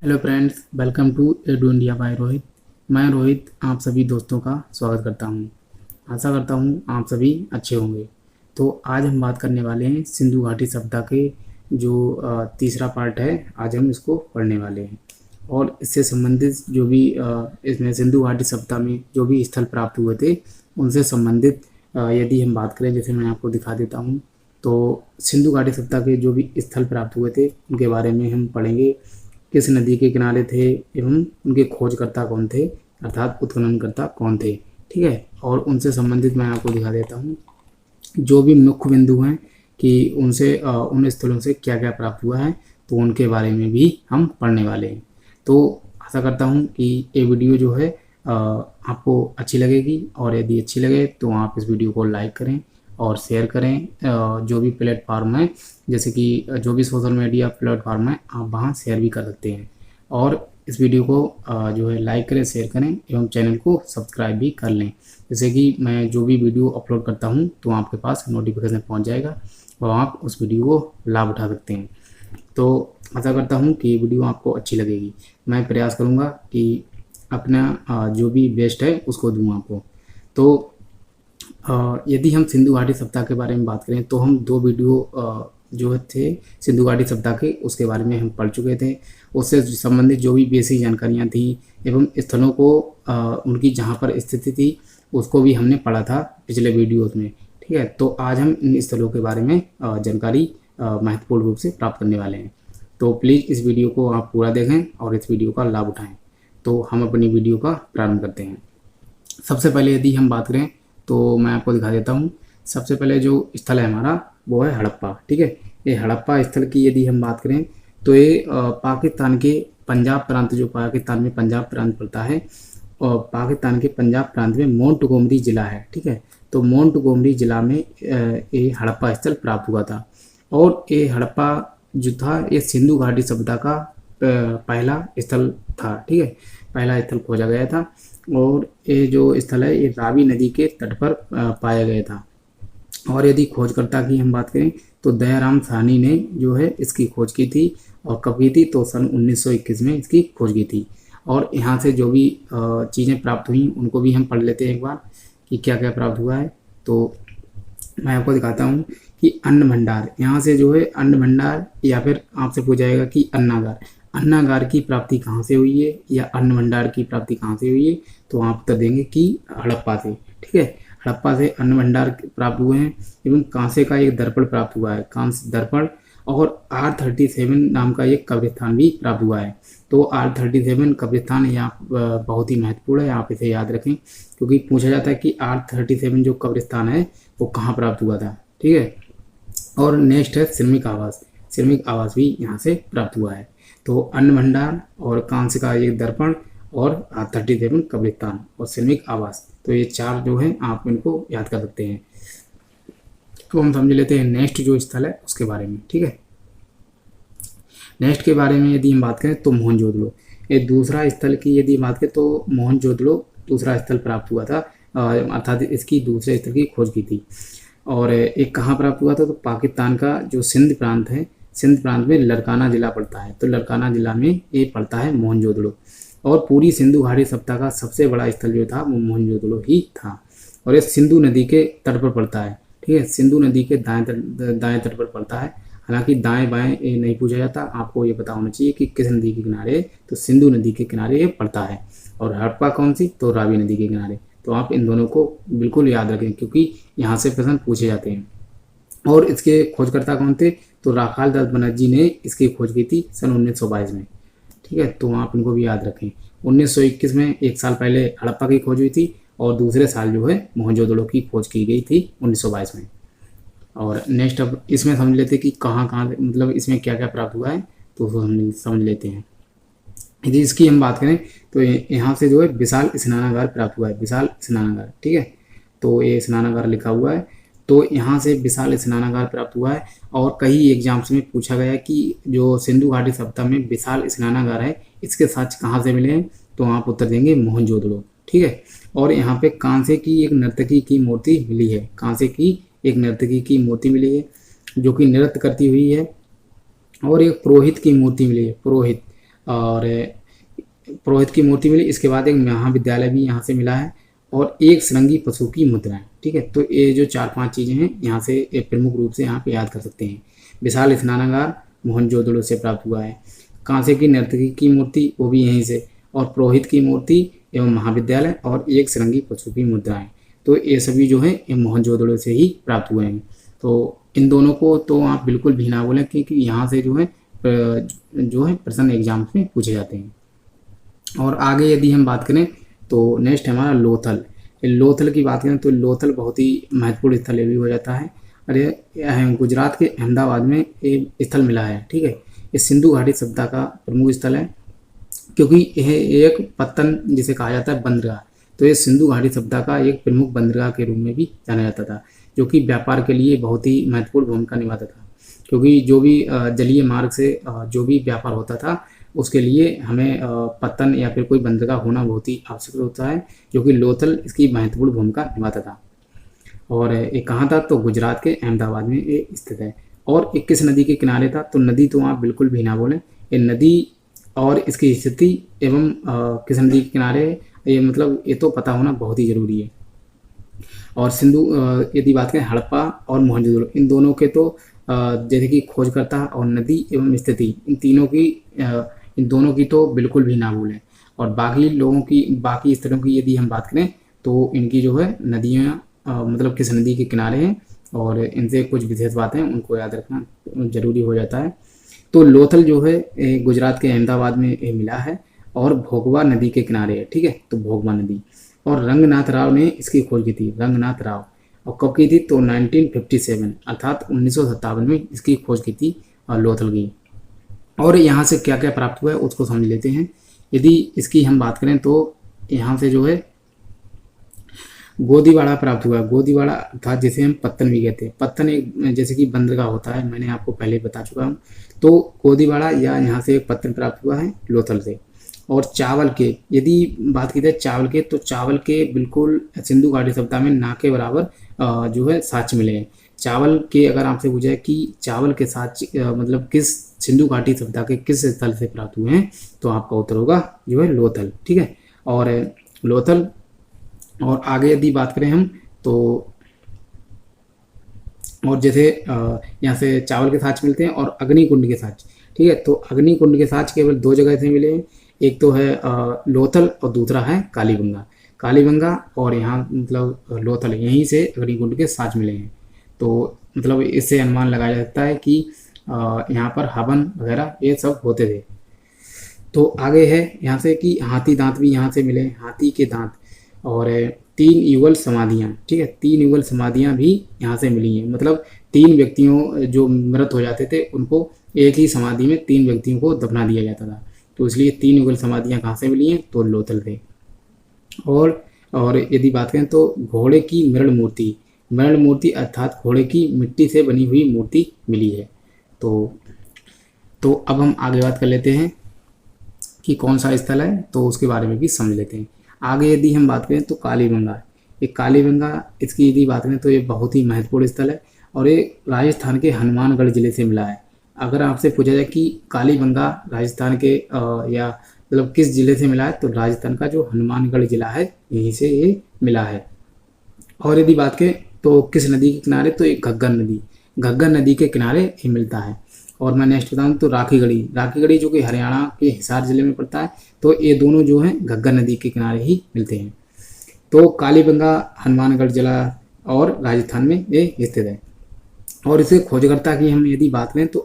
Hello friends, welcome to Edu India by Rohit. मैं रोहित आप सभी दोस्तों का स्वागत करता हूं। आशा करता हूं आप सभी अच्छे होंगे। तो आज हम बात करने वाले हैं सिंधु घाटी सभ्यता के जो तीसरा पार्ट है। आज हम इसको पढ़ने वाले हैं और इससे संबंधित जो भी इसमें सिंधु घाटी सभ्यता में जो भी स्थल प्राप्त हुए थे उनसे संबंधित यदि हम बात करें, जैसे मैं आपको दिखा देता हूँ। तो सिंधु घाटी सभ्यता के जो भी स्थल प्राप्त हुए थे उनके बारे में हम पढ़ेंगे। किस नदी के किनारे थे एवं उनके खोजकर्ता कौन थे, अर्थात उत्खननकर्ता कौन थे। ठीक है, और उनसे संबंधित मैं आपको दिखा देता हूँ जो भी मुख्य बिंदु हैं कि उनसे उन स्थलों से क्या क्या प्राप्त हुआ है, तो उनके बारे में भी हम पढ़ने वाले हैं। तो आशा करता हूँ कि ये वीडियो जो है आपको अच्छी लगेगी, और यदि अच्छी लगे तो आप इस वीडियो को लाइक करें और शेयर करें। जो भी प्लेटफार्म है, जैसे कि जो भी सोशल मीडिया प्लेटफार्म है, आप वहाँ शेयर भी कर सकते हैं। और इस वीडियो को जो है लाइक करें, शेयर करें एवं चैनल को सब्सक्राइब भी कर लें, जैसे कि मैं जो भी वीडियो अपलोड करता हूँ तो आपके पास नोटिफिकेशन पहुँच जाएगा और आप उस वीडियो को लाभ उठा सकते हैं। तो आशा करता हूँ कि वीडियो आपको अच्छी लगेगी। मैं प्रयास करूँगा कि अपना जो भी बेस्ट है उसको दूँ आपको। तो यदि हम सिंधु घाटी सभ्यता के बारे में बात करें तो हम दो वीडियो जो थे सिंधु घाटी सभ्यता के, उसके बारे में हम पढ़ चुके थे। उससे संबंधित जो भी बेसिक जानकारियाँ थी एवं स्थलों को उनकी जहाँ पर स्थिति थी उसको भी हमने पढ़ा था पिछले वीडियोस में। ठीक है, तो आज हम इन स्थलों के बारे में जानकारी महत्वपूर्ण रूप से प्राप्त करने वाले हैं। तो प्लीज़ इस वीडियो को आप पूरा देखें और इस वीडियो का लाभ उठाएं। तो हम अपनी वीडियो का प्रारंभ करते हैं। सबसे पहले यदि हम बात करें तो मैं आपको दिखा देता हूँ। सबसे पहले जो स्थल है हमारा वो है हड़प्पा। ठीक है, ये हड़प्पा स्थल की यदि हम बात करें तो ये पाकिस्तान के पंजाब प्रांत, जो पाकिस्तान में पंजाब प्रांत पड़ता है, और पाकिस्तान के पंजाब प्रांत में मोंटगोमरी जिला है। ठीक है, तो मोंटगोमरी जिला में ये हड़प्पा स्थल प्राप्त हुआ था। और ये हड़प्पा जो था ये सिंधु घाटी सभ्यता का पहला स्थल था। ठीक है, पहला स्थल खोजा गया था और ये जो स्थल है ये रावी नदी के तट पर पाया गया था। और यदि खोजकर्ता की हम बात करें तो दयाराम साहनी ने जो है इसकी खोज की थी। और कब की थी, तो सन 1921 में इसकी खोज की थी। और यहाँ से जो भी चीज़ें प्राप्त हुई उनको भी हम पढ़ लेते हैं एक बार कि क्या क्या प्राप्त हुआ है। तो मैं आपको दिखाता हूँ कि अन्न भंडार, यहाँ से जो है अन्न भंडार, या फिर आपसे पूछा जाएगा कि अन्नागार, अन्नागार की प्राप्ति कहाँ से हुई है या अन्न भंडार की प्राप्ति कहाँ से हुई है, तो आप उत्तर देंगे कि हड़प्पा से। ठीक है, हड़प्पा से अन्न भंडार प्राप्त हुए हैं एवं कांसे का एक दर्पण प्राप्त हुआ है, कांस्य दर्पण। और R37 नाम का एक कब्रिस्तान भी प्राप्त हुआ है। तो R37 कब्रिस्तान यहाँ बहुत ही महत्वपूर्ण है, आप इसे याद रखें, क्योंकि पूछा जाता है कि R37 जो कब्रिस्तान है वो कहाँ प्राप्त हुआ था। ठीक है, और नेक्स्ट है श्रमिक आवास, श्रमिक आवास भी यहाँ से प्राप्त हुआ है। तो अन्न भंडार और कांस्य का एक दर्पण और R37 कब्रिस्तान और श्रमिक आवास, तो ये चार जो है आप इनको याद कर सकते हैं। तो हम समझ लेते हैं नेक्स्ट जो स्थल है उसके बारे में। ठीक है, नेक्स्ट के बारे में यदि हम बात करें तो मोहनजोदड़ो, ये दूसरा स्थल की यदि बात करें तो मोहनजोदड़ो दूसरा स्थल प्राप्त हुआ था, अर्थात इसकी दूसरे स्थल की खोज की थी। और एक कहाँ प्राप्त हुआ था, तो पाकिस्तान का जो सिंध प्रांत है, सिंध प्रांत में लड़काना जिला पड़ता है, तो लड़काना जिला में ये पड़ता है मोहनजोदड़ो। और पूरी सिंधु घाटी सभ्यता का सबसे बड़ा स्थल जो था वो मोहनजोदड़ो ही था। और ये सिंधु नदी के तट पर पड़ता है। ठीक है, सिंधु नदी के दाएं तट पर पड़ता है। हालांकि दाएं बाएं ये नहीं पूछा जाता, आपको ये पता होना चाहिए कि किस नदी के किनारे, तो सिंधु नदी के किनारे ये पड़ता है। और हड़प्पा कौन सी, तो रावी नदी के किनारे। तो आप इन दोनों को बिल्कुल याद रखें क्योंकि यहाँ से प्रश्न पूछे जाते हैं। और इसके खोजकर्ता कौन थे, तो राखाल दास बनर्जी ने इसकी खोज की थी सन 1922 में। ठीक है, तो आप इनको भी याद रखें। 1921 में एक साल पहले हड़प्पा की खोज हुई थी और दूसरे साल जो है मोहनजोदड़ो की खोज की गई थी 1922 में। और नेक्स्ट अब इसमें समझ लेते हैं कि कहाँ कहाँ, मतलब इसमें क्या क्या प्राप्त हुआ है, तो उसको हम समझ लेते हैं। यदि इसकी हम बात करें तो यहाँ से जो है विशाल स्नानागार प्राप्त हुआ है, विशाल स्नानागार। ठीक है, तो ये स्नानागार लिखा हुआ है, तो यहाँ से विशाल स्नानागार प्राप्त हुआ है। और कई एग्जाम्स में पूछा गया कि जो सिंधु घाटी सभ्यता में विशाल स्नानागार है इसके साक्ष्य कहाँ से मिले हैं, तो आप उत्तर देंगे मोहनजोदड़ो। ठीक है, और यहाँ पे कांसे की एक नर्तकी की मूर्ति मिली है, कांसे की एक नर्तकी की मूर्ति मिली है जो कि नृत्य करती हुई है। और एक पुरोहित की मूर्ति मिली है, पुरोहित, और पुरोहित की मूर्ति मिली। इसके बाद एक महाविद्यालय भी यहाँ से मिला है और एक सरंगी पशु की मुद्राएं। ठीक है, तो ये जो 4-5 चीज़ें हैं यहाँ से प्रमुख रूप से यहाँ पे याद कर सकते हैं। विशाल स्नानागार मोहनजोदड़ो से प्राप्त हुआ है। कांसे की नर्तकी की मूर्ति वो भी यहीं से, और पुरोहित की मूर्ति एवं महाविद्यालय और एक सरंगी पशु की मुद्राएं, तो ये सभी जो है ये मोहनजोदड़ो से ही प्राप्त हुए हैं। तो इन दोनों को तो आप बिल्कुल भी ना बोलें, क्योंकि यहाँ से जो है प्रश्न एग्जाम्स में पूछे जाते हैं। और आगे यदि हम बात करें तो नेक्स्ट हमारा लोथल। लोथल की बात करें तो लोथल बहुत ही महत्वपूर्ण स्थल ये भी हो जाता है। अरे गुजरात के अहमदाबाद में ये स्थल मिला है। ठीक है, ये सिंधु घाटी सभ्यता का प्रमुख स्थल है, क्योंकि यह एक पत्तन जिसे कहा जाता है बंदरगाह, तो ये सिंधु घाटी सभ्यता का एक प्रमुख बंदरगाह के रूप में भी जाना जाता था, जो कि व्यापार के लिए बहुत ही महत्वपूर्ण भूमिका निभाता था। क्योंकि जो भी जलीय मार्ग से जो भी व्यापार होता था उसके लिए हमें पत्तन या फिर कोई बंदरगाह होना बहुत ही आवश्यक होता है, जो कि लोथल इसकी महत्वपूर्ण भूमिका निभाता था। और ये कहाँ था, तो गुजरात के अहमदाबाद में ये स्थित है। और 21 नदी के किनारे था, तो नदी तो आप बिल्कुल भी ना बोलें, ये नदी और इसकी स्थिति एवं किस नदी के किनारे है, ये मतलब ये तो पता होना बहुत ही ज़रूरी है। और सिंधु यदि बात करें हड़प्पा और मोहनजोदड़ो, इन दोनों के तो जैसे कि खोजकर्ता और नदी एवं स्थिति, इन दोनों की तो बिल्कुल भी ना भूलें। और बाकी लोगों की, बाकी स्थलों की यदि हम बात करें तो इनकी जो है नदियाँ मतलब किस नदी के किनारे हैं और इनसे कुछ विशेष बातें उनको याद रखना जरूरी हो जाता है। तो लोथल जो है गुजरात के अहमदाबाद में मिला है और भोगवा नदी के किनारे है। ठीक है, तो भोगवा नदी, और रंगनाथ राव ने इसकी खोज की थी, रंगनाथ राव। और कब की थी, तो 1957 अर्थात 1957 में इसकी खोज की थी लोथल की। और यहाँ से क्या क्या प्राप्त हुआ है उसको समझ लेते हैं। यदि इसकी हम बात करें तो यहाँ से जो है गोदीवाड़ा प्राप्त हुआ है। गोदीवाड़ा अर्थात जिसे हम पत्तन भी कहते हैं, पत्तन एक जैसे कि बंदरगाह होता है, मैंने आपको पहले बता चुका हूँ। तो गोदीवाड़ा या यहाँ से एक पत्तन प्राप्त हुआ है लोथल से। और चावल के यदि बात की जाए चावल के, तो चावल के बिल्कुल सिंधु घाटी सभ्यता में ना के बराबर जो है साक्ष्य मिले हैं। चावल के अगर आपसे पूछा कि चावल के साक्ष्य मतलब किस सिंधु घाटी सभ्यता के किस स्थल से प्राप्त हुए हैं, तो आपका उत्तर होगा जो है लोथल। ठीक है, और लोथल। और आगे यदि बात करें हम तो और जैसे यहाँ से चावल के साक्ष्य मिलते हैं और अग्निकुंड के साक्ष्य। ठीक है, तो अग्निकुंड के साक्ष्य केवल 2 जगह से मिले हैं, एक तो है लोथल और दूसरा है कालीबंगा। कालीबंगा और यहाँ मतलब लोथल, यहीं से अग्निकुंड के साक्ष्य मिले हैं। तो मतलब इससे अनुमान लगाया जा सकता है कि यहाँ पर हवन वगैरह ये सब होते थे। तो आगे है यहाँ से कि हाथी दांत भी यहाँ से मिले, हाथी के दांत, और 3 युगल समाधियाँ। ठीक है, 3 युगल समाधियाँ भी यहाँ से मिली हैं। मतलब 3 व्यक्तियों जो मृत हो जाते थे उनको एक ही समाधि में 3 व्यक्तियों को दफना दिया जाता था, तो इसलिए 3 युगल समाधियाँ कहाँ से मिली हैं, तो लोथल से। और यदि बात करें तो घोड़े की मृण मूर्ति अर्थात घोड़े की मिट्टी से बनी हुई मूर्ति मिली है। तो अब हम आगे बात कर लेते हैं कि कौन सा स्थल है, तो उसके बारे में भी समझ लेते हैं। आगे यदि हम बात करें तो कालीबंगा, ये कालीबंगा इसकी यदि बात करें तो ये बहुत ही महत्वपूर्ण स्थल है और ये राजस्थान के हनुमानगढ़ जिले से मिला है। अगर आपसे पूछा जाए कि कालीबंगा राजस्थान के या मतलब किस जिले से मिला है, तो राजस्थान का जो हनुमानगढ़ जिला है यहीं से ये मिला है। और यदि बात करें तो किस नदी के किनारे, तो ये घग्गर नदी के किनारे ये मिलता है। और मैं नेक्स्ट बताऊँ तो राखीगढ़ी जो कि हरियाणा के हिसार जिले में पड़ता है, तो ये दोनों जो हैं घग्गर नदी के किनारे ही मिलते हैं। तो कालीबंगा हनुमानगढ़ जिला और राजस्थान में ये स्थित है। और इसे खोजकर्ता की हम यदि बात करें तो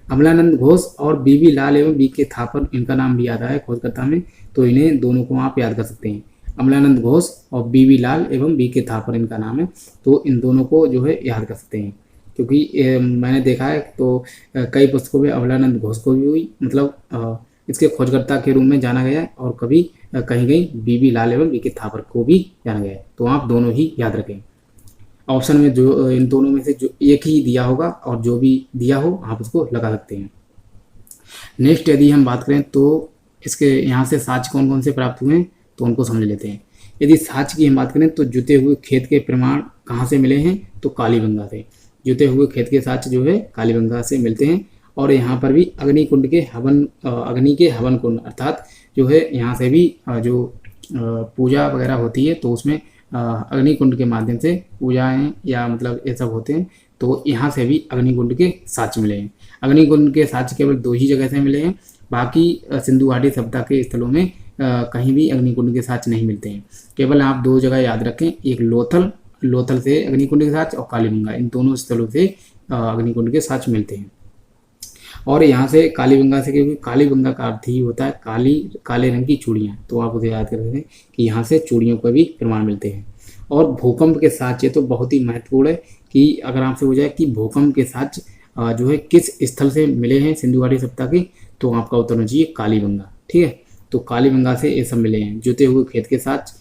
अमलानंद घोष और बीबी लाल एवं बीके थापर, इनका नाम भी याद आया खोजकर्ता में, तो इन्हें दोनों को आप याद कर सकते हैं। अमलानंद घोष और बीबी लाल एवं बीके थापर इनका नाम है, तो इन दोनों को जो है याद कर सकते हैं। क्योंकि मैंने देखा है तो कई पुस्तकों में अमलानंद घोष को भी मतलब इसके खोजकर्ता के रूप में जाना गया है, और कभी कहीं बीबी लाल एवं बीके थापर को भी जाना गया है। तो आप दोनों ही याद रखें। ऑप्शन में जो इन दोनों में से जो एक ही दिया होगा और जो भी दिया हो आप उसको लगा सकते हैं। नेक्स्ट यदि हम बात करें तो इसके यहाँ से साक्ष्य कौन कौन से प्राप्त हुए हैं, तो उनको समझ लेते हैं। यदि साक्ष्य की हम बात करें तो जुते हुए खेत के प्रमाण कहाँ से मिले हैं, तो कालीबंगा से। जुते हुए खेत के साक्ष्य जो है कालीबंगा से मिलते हैं। और यहाँ पर भी अग्नि कुंड के हवन अग्नि के हवन कुंड अर्थात जो है यहाँ से भी जो पूजा वगैरह होती है तो उसमें अग्नि कुंड के माध्यम से पूजाएं या मतलब ये सब होते हैं। तो यहाँ से भी अग्नि कुंड के साक्ष्य मिले हैं। अग्नि कुंड के साक्ष्य केवल 2 ही जगह से मिले हैं, बाकी सिंधु घाटी सभ्यता के स्थलों में कहीं भी अग्नि कुंड के साक्ष्य नहीं मिलते हैं। केवल आप 2 जगह याद रखें, एक लोथल से अग्नि कुंड के साक्ष्य और कालीबंगा, इन दोनों स्थलों से अग्नि कुंड के साक्ष्य मिलते हैं। और यहाँ से कालीबंगा से, क्योंकि कालीबंगा का अर्थ ही होता है काले रंग की चूड़ियाँ, तो आप उसे याद कर सकते हैं कि यहाँ से चूड़ियों का भी प्रमाण मिलते हैं। और भूकंप के साक्ष्य तो बहुत ही महत्वपूर्ण है कि अगर आपसे हो जाए कि भूकंप के साक्ष्य जो है किस स्थल से मिले हैं सिंधु घाटी सभ्यता के, तो आपका उत्तर होना चाहिए कालीबंगा। ठीक है, तो कालीबंगा से ये सब मिले हैं। जुते हुए खेत के साक्ष्य,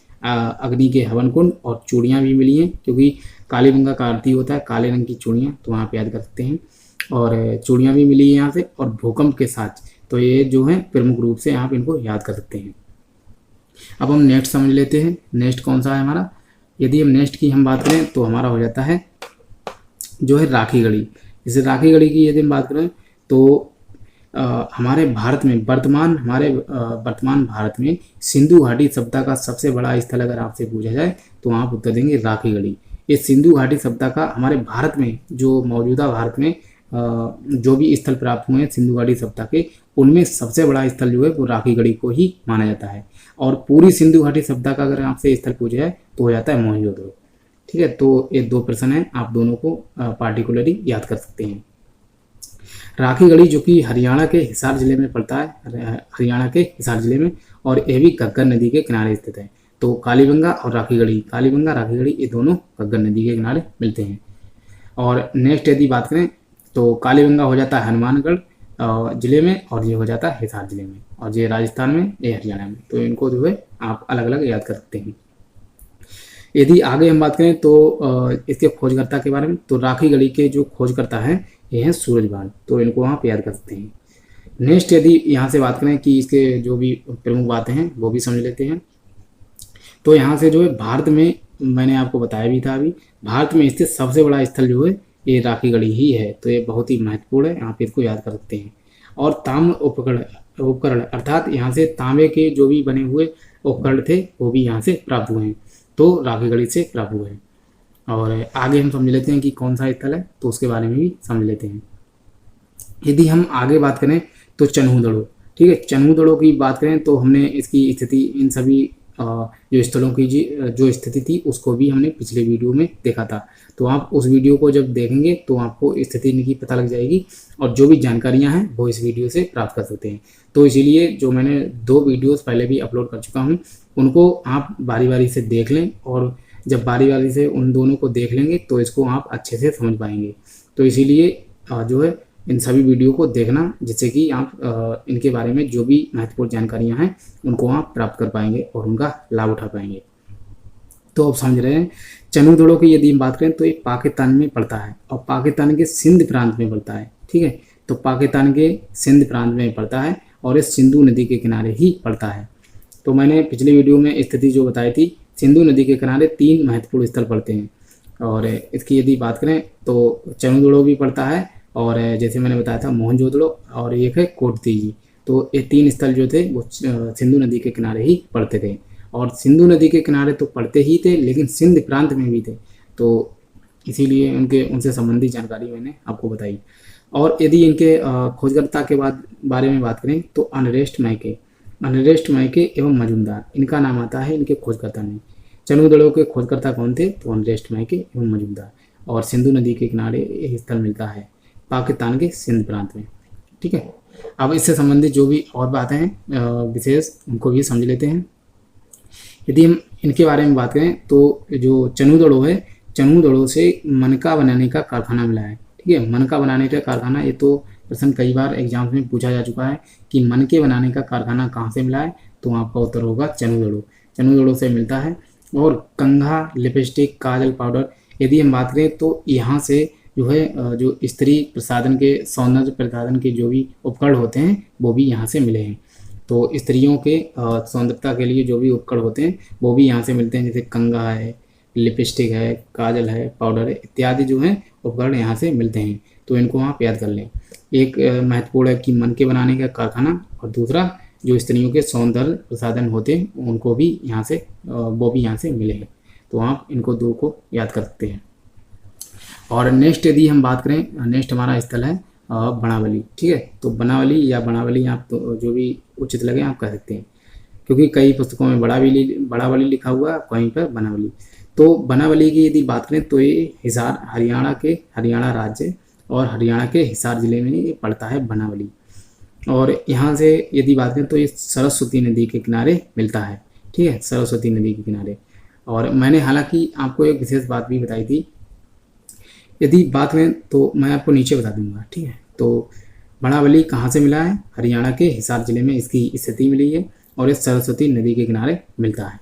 अग्नि के हवन कुंड और चूड़ियाँ भी मिली हैं, क्योंकि कालीबंगा का अर्थ ही होता है काले रंग की चूड़ियाँ, तो वहाँ पे याद कर सकते हैं। और चूड़ियाँ भी मिली है यहाँ से, और भूकंप के साक्ष्य, तो ये जो है प्रमुख रूप से आप इनको याद कर सकते हैं। अब हम नेक्स्ट समझ लेते हैं। नेक्स्ट कौन सा है हमारा? यदि हम नेक्स्ट की हम बात करें तो हमारा हो जाता है जो है राखी गढ़ी। जैसे राखी गढ़ी की यदि हम बात करें तो हमारे भारत में वर्तमान भारत में सिंधु घाटी सभ्यता का सबसे बड़ा स्थल अगर आपसे पूछा जाए तो आप उत्तर देंगे राखी गढ़ी। ये सिंधु घाटी सभ्यता का हमारे भारत में जो मौजूदा भारत में जो भी स्थल प्राप्त हुए हैं सिंधु घाटी सभ्यता के, उनमें सबसे बड़ा स्थल जो है वो राखी गढ़ी को ही माना जाता है। और पूरी सिंधु घाटी सभ्यता का अगर आपसे स्थल पूछा जाए तो हो जाता है मोहनजोदड़ो। ठीक है, तो ये 2 प्रश्न हैं, आप दोनों को पार्टिकुलरली याद कर सकते हैं। राखी गढ़ी जो कि हरियाणा के हिसार जिले में पड़ता है, हरियाणा के हिसार जिले में, और यह भी घग्गर नदी के किनारे स्थित है। तो कालीबंगा और राखी गढ़ी, कालीबंगा राखी गढ़ी ये दोनों घग्गर नदी के किनारे मिलते हैं। और नेक्स्ट यदि बात करें तो कालीबंगा हो जाता है हनुमानगढ़ जिले में, और ये हो जाता है हिसार जिले में, और ये राजस्थान में, ये हरियाणा में। तो इनको जो है आप अलग अलग याद कर सकते हैं। यदि आगे हम बात करें तो इसके खोजकर्ता के बारे में, तो राखी गढ़ी के जो खोजकर्ता हैं ये हैं सूरजभान, तो इनको आप याद कर सकते हैं। नेक्स्ट यदि यहाँ से बात करें कि इसके जो भी प्रमुख बातें हैं वो भी समझ लेते हैं। तो यहाँ से जो है भारत में, मैंने आपको बताया भी था अभी, भारत में स्थित सबसे बड़ा स्थल जो है ये राखी गढ़ी ही है, तो ये बहुत ही महत्वपूर्ण है, आप इसको याद कर सकते हैं। और ताम्र उपकरण अर्थात यहाँ से तांबे के जो भी बने हुए उपकरण थे वो भी यहाँ से प्राप्त हुए हैं, तो राखी गढ़ी से प्राप्त हुए हैं। और आगे हम समझ लेते हैं कि कौन सा स्थल है, तो उसके बारे में भी समझ लेते हैं। यदि हम आगे बात करें तो चन्हूदड़ो, ठीक है, चन्हूदड़ो की बात करें तो हमने इसकी स्थिति, इन सभी जो स्थलों की जो स्थिति थी उसको भी हमने पिछले वीडियो में देखा था। तो आप उस वीडियो को जब देखेंगे तो आपको स्थिति की पता लग जाएगी, और जो भी जानकारियां हैं वो इस वीडियो से प्राप्त कर सकते हैं। तो इसीलिए जो मैंने 2 वीडियोस पहले भी अपलोड कर चुका हूं, उनको आप बारी बारी से देख लें, और जब बारी बारी से उन दोनों को देख लेंगे तो इसको आप अच्छे से समझ पाएंगे। तो इसीलिए जो है इन सभी वीडियो को देखना, जिससे कि आप इनके बारे में जो भी महत्वपूर्ण जानकारियां हैं उनको आप प्राप्त कर पाएंगे और उनका लाभ उठा पाएंगे। तो अब समझ रहे हैं, चन्हूदड़ो की यदि हम बात करें तो ये पाकिस्तान में पड़ता है, और पाकिस्तान के सिंध प्रांत में पड़ता है। ठीक है, तो पाकिस्तान के सिंध प्रांत में पड़ता है, और इस सिंधु नदी के किनारे ही पड़ता है। तो मैंने पिछले वीडियो में स्थिति जो बताई थी, सिंधु नदी के किनारे 3 महत्वपूर्ण स्थल पड़ते हैं, और इसकी यदि बात करें तो चन्हूदड़ो भी पड़ता है, और जैसे मैंने बताया था मोहनजोदड़ो, और एक है कोटतीजी। तो ये 3 स्थल जो थे वो सिंधु नदी के किनारे ही पड़ते थे, और सिंधु नदी के किनारे तो पड़ते ही थे लेकिन सिंध प्रांत में भी थे, तो इसीलिए उनसे संबंधित जानकारी मैंने आपको बताई। और यदि इनके खोजकर्ता के बारे में बात करें तो अनरेस्ट मैके एवं मजूमदार, इनका नाम आता है इनके खोजकर्ता में। चन्हूदड़ो के खोजकर्ता कौन थे? तो अनरेस्ट मैके एवं मजूमदार। और सिंधु नदी के किनारे यह स्थल मिलता है पाकिस्तान के सिंध प्रांत में। ठीक है, अब इससे संबंधित जो भी और बातें हैं विशेष, उनको भी समझ लेते हैं। यदि हम इनके बारे में बात करें तो जो चन्हूदड़ो है, चन्हूदड़ो से मनका बनाने का कारखाना मिला है। ठीक है, मनका बनाने का कारखाना, ये तो प्रश्न कई बार एग्जाम्स में पूछा जा चुका है कि मनके बनाने का कारखाना कहाँ से मिला है, तो आपका उत्तर होगा चन्हूदड़ो से मिलता है। और कंघा, लिपस्टिक, काजल, पाउडर, यदि हम बात करें तो यहाँ से जो है जो स्त्री प्रसाधन के, सौंदर्य प्रसाधन के जो भी उपकरण होते हैं वो भी यहाँ से मिले हैं। तो स्त्रियों के सौंदर्यता के लिए जो भी उपकरण होते हैं वो भी यहाँ से मिलते हैं, जैसे कंघा है, लिपस्टिक है, काजल है, पाउडर है, इत्यादि जो है उपकरण यहाँ से मिलते हैं। तो इनको आप याद कर लें। एक महत्वपूर्ण है कि मन के बनाने का कारखाना, और दूसरा जो स्त्रियों के सौंदर्य प्रसाधन होते हैं उनको भी यहाँ से वो भी यहाँ से मिले हैं। तो आप इनको दो को याद कर सकते हैं। और नेक्स्ट यदि हम बात करें, नेक्स्ट हमारा स्थल है बनावली। ठीक है, तो बनावली या बनावली आप तो जो भी उचित लगे आप कह सकते हैं, क्योंकि कई पुस्तकों में बड़ावली लिखा हुआ है, कहीं पर बनावली। तो बनावली की यदि बात करें तो ये हिसार हरियाणा राज्य और हरियाणा के हिसार जिले में ये पड़ता है बनावली। और यहाँ से यदि बात करें तो ये सरस्वती नदी के किनारे मिलता है। ठीक है, सरस्वती नदी के किनारे। और मैंने हालांकि आपको एक विशेष बात भी बताई थी, यदि बात करें तो मैं आपको नीचे बता दूंगा। ठीक है, तो बनावली कहाँ से मिला है? हरियाणा के हिसार जिले में इसकी स्थिति मिली है और ये सरस्वती नदी के किनारे मिलता है।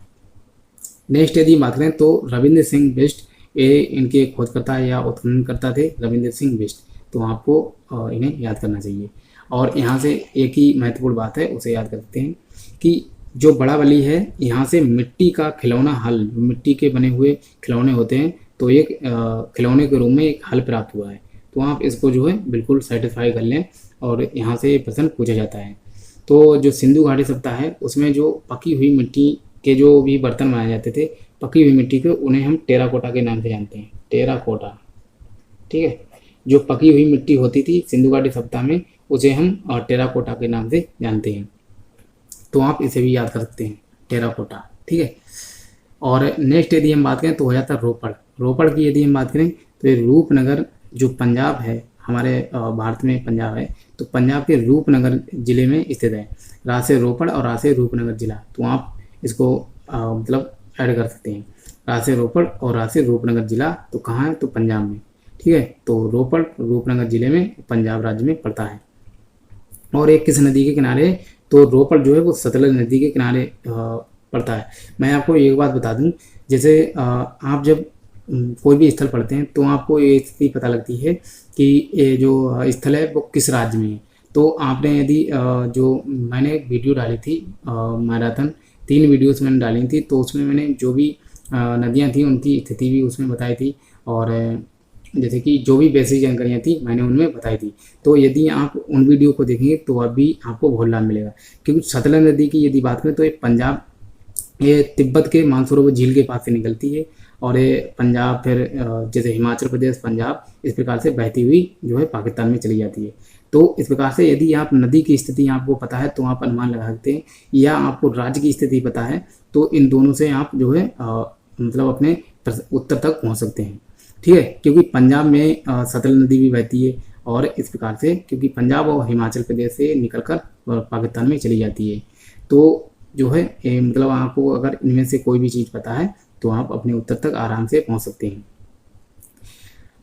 नेक्स्ट यदि बात करें तो रविंद्र सिंह बिष्ट, ये इनके खोजकर्ता या उत्खननकर्ता थे रविंद्र सिंह बिष्ट। तो आपको इन्हें याद करना चाहिए। और यहाँ से एक ही महत्वपूर्ण बात है, उसे याद कर सकते हैं कि जो बनावली है यहाँ से मिट्टी का खिलौना हल, मिट्टी के बने हुए खिलौने होते हैं, तो एक खिलौने के रूप में एक हल प्राप्त हुआ है। तो आप इसको जो है बिल्कुल सेटिस्फाई कर लें, और यहाँ से प्रश्न पूछा जाता है। तो जो सिंधु घाटी सभ्यता है उसमें जो पकी हुई मिट्टी के जो भी बर्तन बनाए जाते थे, पकी हुई मिट्टी के, उन्हें हम टेराकोटा के नाम से जानते हैं, टेराकोटा। ठीक है, जो पकी हुई मिट्टी होती थी सिंधु घाटी सभ्यता में, उसे हम टेराकोटा के नाम से जानते हैं। तो आप इसे भी याद कर सकते हैं, टेराकोटा। ठीक है, और नेक्स्ट यदि हम बात करें तो हो जाता है रोपड़। रोपड़ की यदि हम बात करें तो ये रूपनगर जो पंजाब है, हमारे भारत में पंजाब है, तो पंजाब के रूपनगर जिले में स्थित है। रा से रोपड़ और रा से रूपनगर जिला, तो आप इसको मतलब ऐड कर सकते हैं। रा से रोपड़ और रा से रूपनगर जिला तो कहाँ है? तो पंजाब में। ठीक है, तो रोपड़ रूपनगर जिले में पंजाब राज्य में पड़ता है। और एक किस नदी के किनारे? तो रोपड़ जो है वो सतलज नदी के किनारे पड़ता है। मैं आपको एक बात बता दूं, जैसे आप जब कोई भी स्थल पढ़ते हैं तो आपको ये स्थिति पता लगती है कि ये जो स्थल है वो किस राज्य में है। तो आपने यदि जो मैंने एक वीडियो डाली थी मैराथन, 3 वीडियोस मैंने डाली थी, तो उसमें मैंने जो भी नदियाँ थी उनकी स्थिति भी उसमें बताई थी, और जैसे कि जो भी बेसिक जानकारियाँ थी मैंने उनमें बताई थी। तो यदि आप उन वीडियो को देखेंगे तो अभी आपको बहुत लाभ मिलेगा। क्योंकि सतलज नदी की यदि बात करें तो ये पंजाब, ये तिब्बत के मानसरोवर झील के पास से निकलती है, और ये पंजाब फिर जैसे हिमाचल प्रदेश, पंजाब, इस प्रकार से बहती हुई जो है पाकिस्तान में चली जाती है। तो इस प्रकार से यदि आप नदी की स्थिति आपको पता है तो आप अनुमान लगा सकते हैं, या आपको राज्य की स्थिति पता है तो इन दोनों से आप जो है मतलब अपने उत्तर तक पहुंच सकते हैं। ठीक है, क्योंकि पंजाब में सतलज नदी भी बहती है, और इस प्रकार से क्योंकि पंजाब और हिमाचल प्रदेश से निकलकर पाकिस्तान में चली जाती है। तो जो है मतलब आपको अगर इनमें से कोई भी चीज़ पता है तो आप अपने उत्तर तक आराम से पहुंच सकते हैं।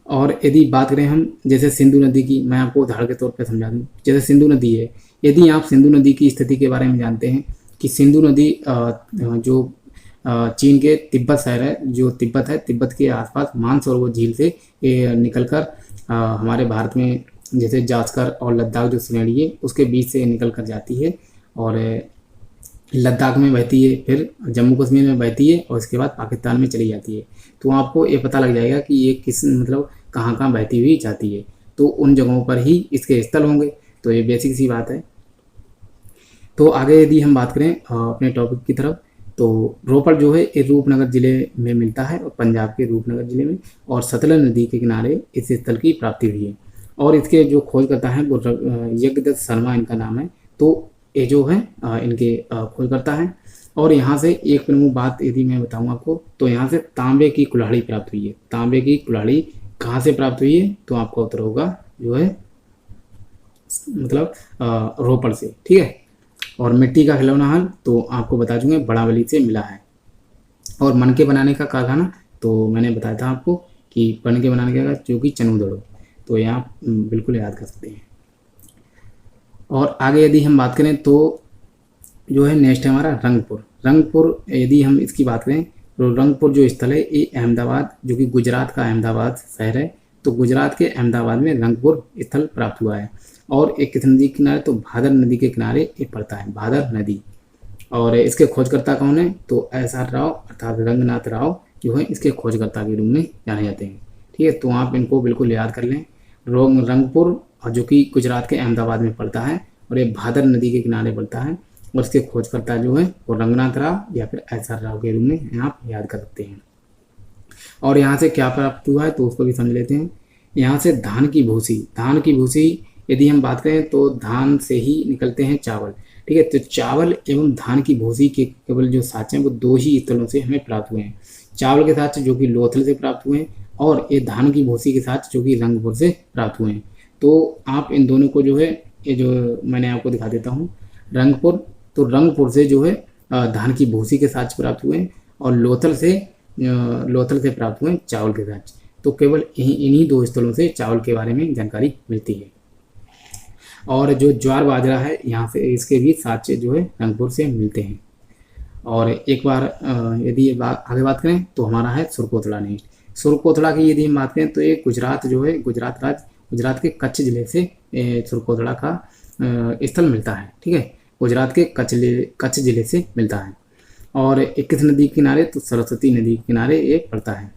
और यदि बात करें हम जैसे सिंधु नदी की, मैं आपको उदाहरण के तौर पर समझा दूं। जैसे सिंधु नदी है, यदि आप सिंधु नदी की स्थिति के बारे में जानते हैं कि सिंधु नदी जो चीन के तिब्बत शहर है, जो तिब्बत है, तिब्बत के आसपास मानसरोवर झील से निकलकर हमारे भारत में जैसे जास्कर और लद्दाख जो श्रेणी है उसके बीच से निकल कर जाती है, और लद्दाख में बहती है, फिर जम्मू कश्मीर में बहती है, और इसके बाद पाकिस्तान में चली जाती है। तो आपको ये पता लग जाएगा कि ये किस मतलब कहाँ कहाँ बहती हुई जाती है, तो उन जगहों पर ही इसके स्थल होंगे। तो ये बेसिक सी बात है। तो आगे यदि हम बात करें अपने टॉपिक की तरफ, तो रोपड़ जो है ये रूपनगर जिले में मिलता है, और पंजाब के रूपनगर जिले में, और सतलज नदी के किनारे इस स्थल की प्राप्ति हुई है। और इसके जो खोजकर्ता हैं वो यज्ञदत्त शर्मा इनका नाम है। तो ये जो है इनके खोजकर्ता हैं। और यहाँ से एक प्रमुख बात यदि मैं बताऊँ आपको, तो यहाँ से तांबे की कुल्हाड़ी प्राप्त हुई है। तांबे की कुल्हाड़ी कहाँ से प्राप्त हुई है? तो आपका उत्तर होगा जो है मतलब रोपड़ से। ठीक है, और मिट्टी का खिलौना हल तो आपको बता दूंगे बनावली से मिला है। और मन के बनाने का कारखाना तो मैंने बताया था आपको कि मन के बनाने का जो कि चनूदड़ो, तो ये आप बिल्कुल याद कर सकते हैं। और आगे यदि हम बात करें तो जो है नेक्स्ट है हमारा रंगपुर। रंगपुर यदि हम इसकी बात करें तो रंगपुर जो स्थल है ये अहमदाबाद, जो कि गुजरात का अहमदाबाद शहर है, तो गुजरात के अहमदाबाद में रंगपुर स्थल प्राप्त हुआ है। और एक किस नदी के किनारे? तो भादर नदी के किनारे ये पड़ता है, भादर नदी। और इसके खोजकर्ता कौन है? तो SR राव अर्थात रंगनाथ राव जो है इसके खोजकर्ता के रूप में जाने जाते हैं। ठीक है, तो आप इनको बिल्कुल याद कर लें। रंगपुर, और जो कि गुजरात के अहमदाबाद में पड़ता है, और ये भादर नदी के किनारे पड़ता है। और इसके खोजकर्ता जो है वो रंगनाथ राव या फिर एस.आर. राव के रूप में आप याद कर सकते हैं। और यहाँ से क्या प्राप्त हुआ है तो उसको भी समझ लेते हैं। यहाँ से धान की भूसी यदि हम बात करें तो धान से ही निकलते हैं चावल, ठीक है। तो चावल एवं धान की भूसी के केवल जो साक्ष्य हैं वो 2 ही स्थलों से हमें प्राप्त हुए हैं। चावल के साक्ष्य जो कि लोथल से प्राप्त हुए हैं, और ये धान की भूसी के साक्ष्य जो कि रंगपुर से प्राप्त हुए हैं। तो आप इन दोनों को जो है, ये जो मैंने आपको दिखा देता हूँ, रंगपुर से जो है धान की भूसी के साक्ष्य प्राप्त हुए हैं, और लोथल से प्राप्त हुए चावल के साक्ष्य। तो केवल इन्हीं 2 स्थलों से चावल के बारे में जानकारी मिलती है। और जो ज्वार बाजरा है, यहाँ से इसके भी साक्ष्य जो है रंगपुर से मिलते हैं। और एक बार यदि आगे बात करें तो हमारा है सुरकोतला नहीं। सुरकोतला की यदि हम बात करें तो ये गुजरात जो है, गुजरात के कच्छ जिले से सुरकोतला का स्थल मिलता है, ठीक है। गुजरात के कच्छ जिले से मिलता है। और 21 नदी के किनारे तो सरस्वती नदी के किनारे ये पड़ता है।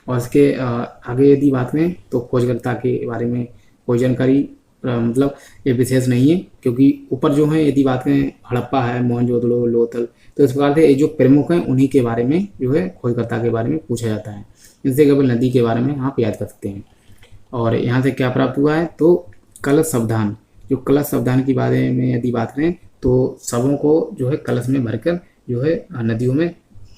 और इसके आगे यदि बात करें तो खोजकर्ता के बारे में कोई जानकारी मतलब ये विशेष नहीं है, क्योंकि ऊपर जो है यदि बात करें हड़प्पा है, मोहनजोदड़ो, लोथल, तो इस प्रकार से ये जो प्रमुख हैं उन्हीं के बारे में जो है खोजकर्ता के बारे में पूछा जाता है। इनसे केवल नदी के बारे में आप याद कर सकते हैं। और यहाँ से क्या प्राप्त हुआ है तो कलश सावधान, जो कलश सावधान के बारे में यदि बात करें तो शवों को जो है कलश में भरकर जो है नदियों में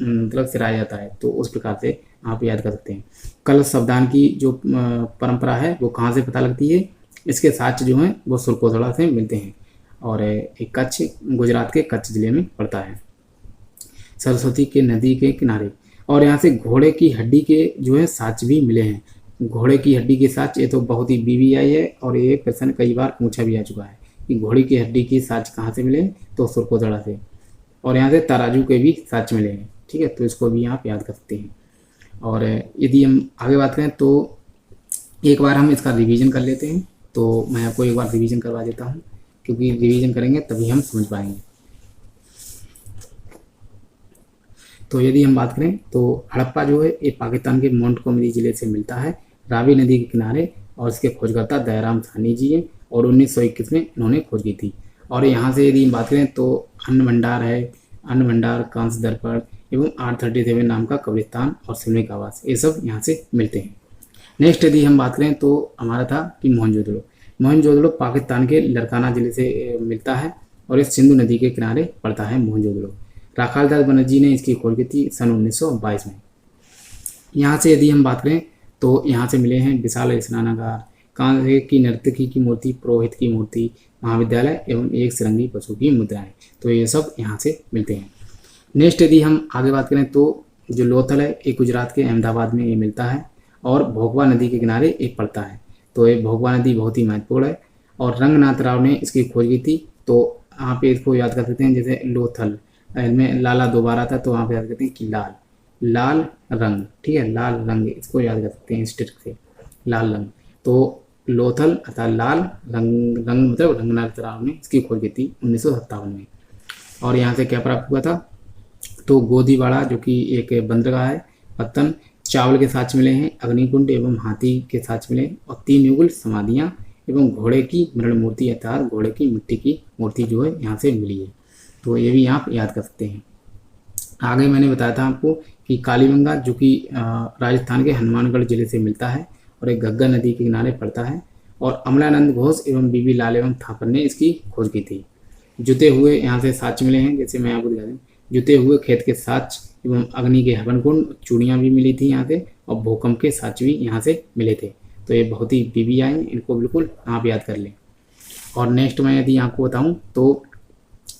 मतलब सिराया जाता है। तो उस प्रकार से आप याद कर सकते हैं। कलश सावधान की जो परंपरा है वो कहाँ से पता लगती है, इसके साक्ष्य जो हैं वो सुरकोतला से मिलते हैं। और एक कच्छ, गुजरात के कच्छ जिले में पड़ता है, सरस्वती के नदी के किनारे। और यहाँ से घोड़े की हड्डी के जो है साक्ष्य भी मिले हैं। घोड़े की हड्डी के साक्ष्य, ये तो बहुत ही BBI है, और ये प्रश्न कई बार पूछा भी आ चुका है कि घोड़े की हड्डी के साक्ष्य कहाँ से मिले, तो सुरकोतला से। और यहाँ से तराजू के भी साक्ष्य मिले हैं, ठीक है। तो इसको भी आप याद कर सकते हैं। और यदि हम आगे बात करें तो एक बार हम इसका रिवीजन कर लेते हैं। तो मैं आपको एक बार रिवीजन करवा देता हूँ, क्योंकि रिवीजन करेंगे तभी हम समझ पाएंगे। तो यदि हम बात करें तो हड़प्पा जो है ये पाकिस्तान के मोंटगोमरी जिले से मिलता है, रावी नदी के किनारे। और इसके खोजकर्ता दयाराम साहनी जी हैं, और 1921 में इन्होंने खोज की थी। और यहाँ से यदि हम बात करें तो अन्न भंडार है, अन्न भंडार, कांस्य दर्पण एवं 837 नाम का कब्रिस्तान और श्रमिक आवास, ये सब यहाँ से मिलते हैं। नेक्स्ट यदि हम बात करें तो हमारा था कि मोहनजोदड़ो पाकिस्तान के लड़काना जिले से मिलता है, और इस सिंधु नदी के किनारे पड़ता है मोहनजोदड़ो। राखालदास बनर्जी ने इसकी खोज की थी सन 1922 में। यहाँ से यदि हम बात करें तो यहाँ से मिले हैं विशाल स्नानागार, कांस्य की नर्तकी की मूर्ति, पुरोहित की मूर्ति, महाविद्यालय एवं एक सिरंगी पशु की मुद्राएं। तो ये सब यहाँ से मिलते हैं। नेक्स्ट यदि हम आगे बात करें तो जो लोथल है ये गुजरात के अहमदाबाद में ये मिलता है, और भोगवा नदी के किनारे ये पड़ता है। तो ये भोगवा नदी बहुत ही महत्वपूर्ण है, और रंगनाथ राव ने इसकी खोज की थी। तो आप इसको याद कर सकते हैं, जैसे लोथल में लाला दोबारा था, तो आप याद करते हैं कि लाल रंग, ठीक है, लाल रंग, इसको याद कर सकते हैं इस ट्रिक से, लाल रंग। तो लोथल अर्थात लाल रंग मतलब रंगनाथ राव ने इसकी खोज की थी 1957 में। और यहाँ से क्या प्राप्त हुआ था तो गोदीवाड़ा जो कि एक बंदरगाह है, पत्तन, चावल के साक्ष्य मिले हैं, अग्निकुंड एवं हाथी के साक्ष्य मिले, और 3 युगल समाधियाँ एवं घोड़े की मृण मूर्ति अर्थात घोड़े की मिट्टी की मूर्ति जो है यहाँ से मिली है। तो ये भी आप याद कर सकते हैं। आगे मैंने बताया था आपको कि कालीबंगा जो कि राजस्थान के हनुमानगढ़ जिले से मिलता है, और एक घग्गर नदी के किनारे पड़ता है, और अमलानंद घोष एवं बीबी लाल एवं थापर ने इसकी खोज की थी। जुते हुए यहाँ से साक्ष्य मिले हैं, जैसे मैं आपको दिखा दूँ, जुते हुए खेत के साक्ष्य एवं अग्नि के हवन कुंड, चूड़ियाँ भी मिली थी यहाँ से, और भूकंप के साक्ष्य भी यहाँ से मिले थे। तो ये बहुत ही BBI हैं, इनको बिल्कुल आप याद कर लें। और नेक्स्ट मैं यदि आपको बताऊँ तो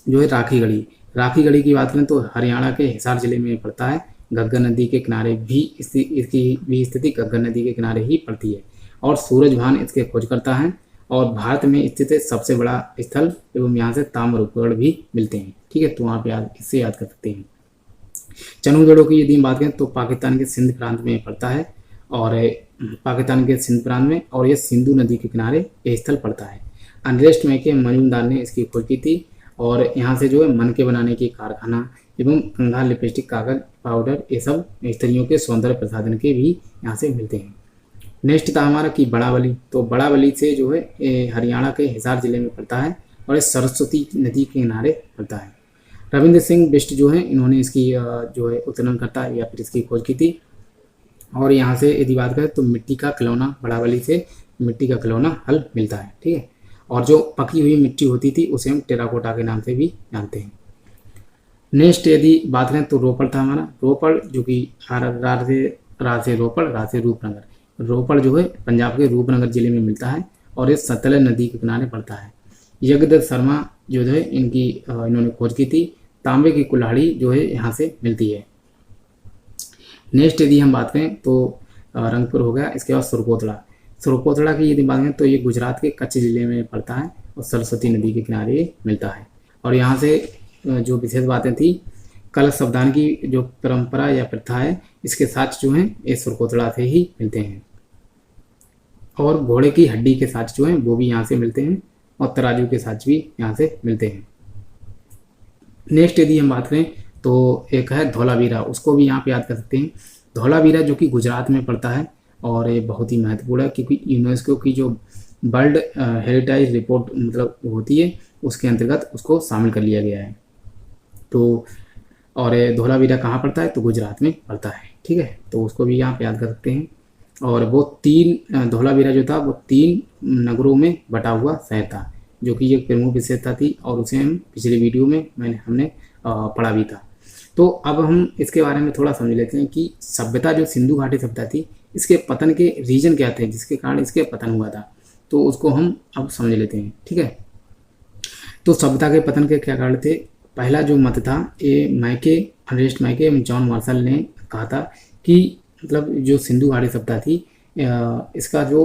जो है राखी गढ़ी की बात करें तो हरियाणा के हिसार जिले में पड़ता है, घग्गर नदी के किनारे भी इसकी भी स्थिति घग्गर नदी के किनारे ही पड़ती है, और सूरजभान इसके खोजकर्ता हैं, और भारत में स्थित सबसे बड़ा स्थल एवं यहाँ से ताम्र उपकरण भी मिलते हैं, ठीक है। तो आप इससे याद कर सकते हैं। चनूगढ़ों की यदि बात करें तो पाकिस्तान के सिंध प्रांत में पड़ता है, और पाकिस्तान के सिंध प्रांत में, और ये सिंधु नदी के किनारे ये स्थल पड़ता है। अनरेस्ट में के मजूमदार ने इसकी खोज की थी, और यहाँ से जो है मन के बनाने की कारखाना एवं कंघा, लिपस्टिक, कागज, पाउडर, ये सब स्त्रियों के सौंदर्य प्रसाधन के भी यहाँ से मिलते हैं। नेक्स्ट था हमारा कि बड़ावली। तो बड़ावली से जो है हरियाणा के हिसार जिले में पड़ता है और ये सरस्वती नदी के किनारे पड़ता है। रविंद्र सिंह बिष्ट जो है इन्होंने इसकी जो है उत्खनन करता या फिर इसकी खोज की थी। और यहाँ से यदि बात करें तो मिट्टी का खिलौना, बड़ावली से मिट्टी का खिलौना हल मिलता है, ठीक है। और जो पकी हुई मिट्टी होती थी उसे हम टेराकोटा के नाम से भी जानते हैं। नेक्स्ट यदि बात करें तो रोपड़ था हमारा। रोपड़ जो कि राजे रोपड़, राजे रूपनगर। रोपड़ जो है पंजाब के रूपनगर जिले में मिलता है और ये सतलज नदी के किनारे पड़ता है। यज्ञदत्त शर्मा जो है इन्होंने खोज की थी। तांबे की कुल्हाड़ी जो है यहाँ से मिलती है। नेक्स्ट यदि हम बात करें तो रंगपुर हो गया। इसके बाद सुरकोतला। सुरकोतला की यदि बात करें तो ये गुजरात के कच्छ जिले में पड़ता है और सरस्वती नदी के किनारे मिलता है। और यहाँ से जो विशेष बातें थी, कलश शब्दान की जो परंपरा या प्रथा है, इसके साक्ष्य जो हैं ये सुरकोतला से ही मिलते हैं। और घोड़े की हड्डी के साक्ष्य जो हैं वो भी यहाँ से मिलते हैं और तराजू के साक्ष्य भी यहाँ से मिलते हैं। नेक्स्ट यदि हम बात करें तो एक है धौलावीरा, उसको भी यहाँ पे याद कर सकते हैं। धौलावीरा जो कि गुजरात में पड़ता है और ये बहुत ही महत्वपूर्ण है क्योंकि यूनेस्को की जो वर्ल्ड हेरिटेज रिपोर्ट मतलब होती है उसके अंतर्गत उसको शामिल कर लिया गया है। तो और धौलावीरा कहाँ पड़ता है तो गुजरात में पड़ता है, ठीक है। तो उसको भी यहाँ पे याद कर सकते हैं। और वो धौलावीरा जो था वो 3 नगरों में बटा हुआ शहर था, जो कि एक प्रमुख विशेषता थी और उसे हम पिछले वीडियो में हमने पढ़ा भी था। तो अब हम इसके बारे में थोड़ा समझ लेते हैं कि सभ्यता जो सिंधु घाटी सभ्यता थी इसके पतन के रीजन क्या थे जिसके कारण इसके पतन हुआ था, तो उसको हम अब समझ लेते हैं, ठीक है। तो सभ्यता के पतन के क्या कारण थे। पहला जो मत था ये अर्नेस्ट मैके एवं जॉन मार्शल ने कहा था कि मतलब जो सिंधु घाटी सभ्यता थी इसका जो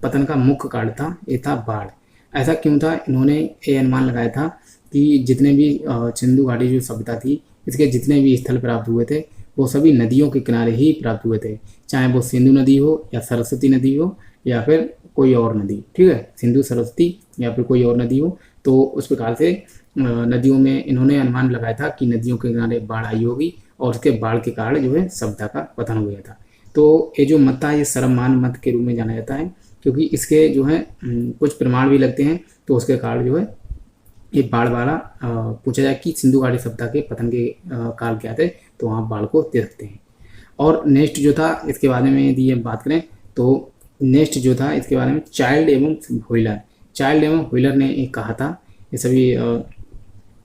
पतन का मुख्य कारण था ये था बाढ़। ऐसा क्यों था, इन्होंने ये अनुमान लगाया था कि जितने भी सिंधु घाटी जो सभ्यता थी इसके जितने भी स्थल प्राप्त हुए थे वो सभी नदियों के किनारे ही प्राप्त हुए थे, चाहे वो सिंधु नदी हो या सरस्वती नदी हो या फिर कोई और नदी, ठीक है। सिंधु, सरस्वती या फिर कोई और नदी हो। तो उस प्रकार से नदियों में इन्होंने अनुमान लगाया था कि नदियों के किनारे बाढ़ आई होगी और उसके बाढ़ के कारण जो है सभ्यता का पतन हो गया था। तो ये जो मत था ये सर्वमान्य मत के रूप में जाना जाता है क्योंकि इसके जो है कुछ प्रमाण भी लगते हैं। तो उसके कारण जो है ये बाढ़ वाला पूछा जाए कि सिंधु घाटी सभ्यता के पतन के काल क्या थे तो वहाँ बाढ़ को दे सकते हैं। और नेक्स्ट जो था इसके बारे में यदि हम बात करें तो नेक्स्ट जो था इसके बारे में चाइल्ड एवं व्हीलर ने एक कहा था, ये सभी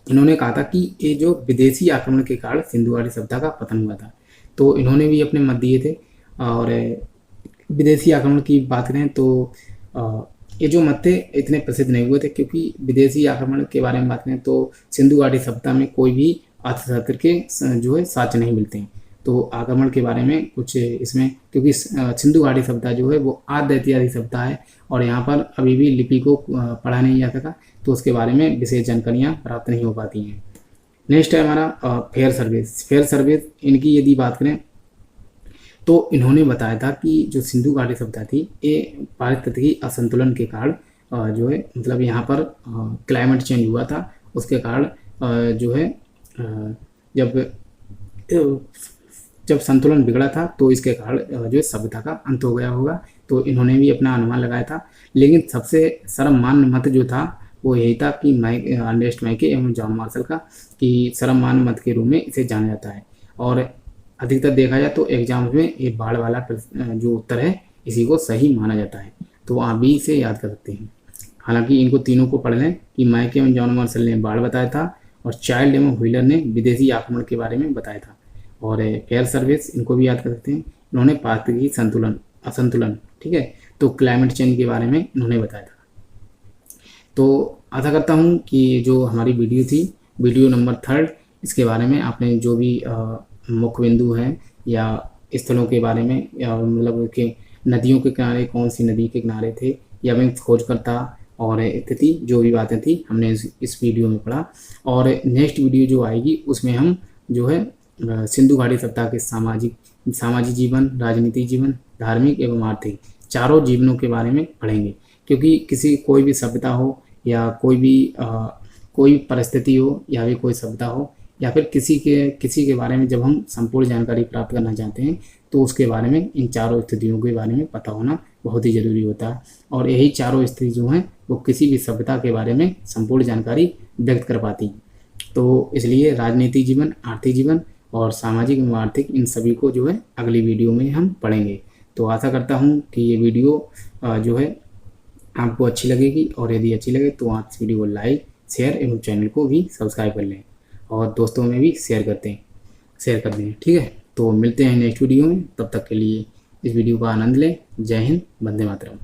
इन्होंने कहा था कि ये जो विदेशी आक्रमण के कारण सिंधु घाटी सभ्यता का पतन हुआ था। तो इन्होंने भी अपने मत दिए थे। और विदेशी आक्रमण की बात करें तो ये जो मत थे इतने प्रसिद्ध नहीं हुए थे क्योंकि विदेशी आक्रमण के बारे में बात करें तो सिंधु घाटी सभ्यता में कोई भी अर्थशास्त्र के जो है साक्ष्य नहीं मिलते हैं। तो आक्रमण के बारे में कुछ इसमें क्योंकि सिंधु घाटी सभ्यता जो है वो आद्य ऐतिहासिक सभ्यता है और यहाँ पर अभी भी लिपि को पढ़ा नहीं जा सका तो उसके बारे में विशेष जानकारियाँ प्राप्त नहीं हो पाती हैं। नेक्स्ट है हमारा फेयर सर्विस। इनकी यदि बात करें तो इन्होंने बताया था कि जो सिंधु घाटी सभ्यता थी ये पारिस्थितिकी असंतुलन के कारण जो है मतलब यहाँ पर क्लाइमेट चेंज हुआ था, उसके कारण जो है जब संतुलन बिगड़ा था तो इसके कारण जो है सभ्यता का अंत हो गया होगा। तो इन्होंने भी अपना अनुमान लगाया था। लेकिन सबसे सर्वमान्य मत जो था वो यही था कि अर्नेस्ट मैके एवं जॉन मार्शल का कि सर्वमान्य मत के रूप में इसे जाना जाता है। और अधिकतर देखा जाए तो एग्जाम्स में ये बाढ़ वाला जो उत्तर है इसी को सही माना जाता है। तो आप भी इसे याद कर सकते हैं। हालांकि इनको तीनों को पढ़ लें कि मैके एवं जॉन मार्शल ने बाढ़ बताया था और चाइल्ड एवं व्हीलर ने विदेशी आक्रमण के बारे में बताया था। और फेयर सर्विस इनको भी याद कर सकते हैं, इन्होंने पारिस्थितिकी असंतुलन, ठीक है, तो क्लाइमेट चेंज के बारे में इन्होंने बताया था। तो आशा करता हूँ कि जो हमारी वीडियो थी वीडियो नंबर 3 इसके बारे में आपने जो भी मुख्य बिंदु हैं या स्थलों के बारे में या मतलब कि नदियों के किनारे कौन सी नदी के किनारे थे या मैं खोजकर्ता और इत्यादि जो भी बातें थी हमने इस वीडियो में पढ़ा। और नेक्स्ट वीडियो जो आएगी उसमें हम जो है सिंधु घाटी सभ्यता के सामाजिक जीवन, राजनीतिक जीवन, धार्मिक एवं आर्थिक चारों जीवनों के बारे में पढ़ेंगे। क्योंकि कोई भी सभ्यता हो या कोई परिस्थिति हो या भी कोई सभ्यता हो या फिर किसी के बारे में जब हम संपूर्ण जानकारी प्राप्त करना चाहते हैं तो उसके बारे में, इन चारों स्थितियों के बारे में पता होना बहुत ही ज़रूरी होता है। और यही चारों स्थिति जो हैं वो किसी भी सभ्यता के बारे में संपूर्ण जानकारी व्यक्त कर पाती हैं। तो इसलिए राजनीतिक जीवन, आर्थिक जीवन और सामाजिक एवं आर्थिक, इन सभी को जो है अगली वीडियो में हम पढ़ेंगे। तो आशा करता हूँ कि ये वीडियो जो है आपको अच्छी लगेगी, और यदि अच्छी लगे तो आप इस वीडियो को लाइक, शेयर एवं चैनल को भी सब्सक्राइब कर लें और दोस्तों में भी शेयर कर दें। ठीक है, तो मिलते हैं नेक्स्ट वीडियो में। तब तक के लिए इस वीडियो का आनंद लें। जय हिंद, वंदे मातरम।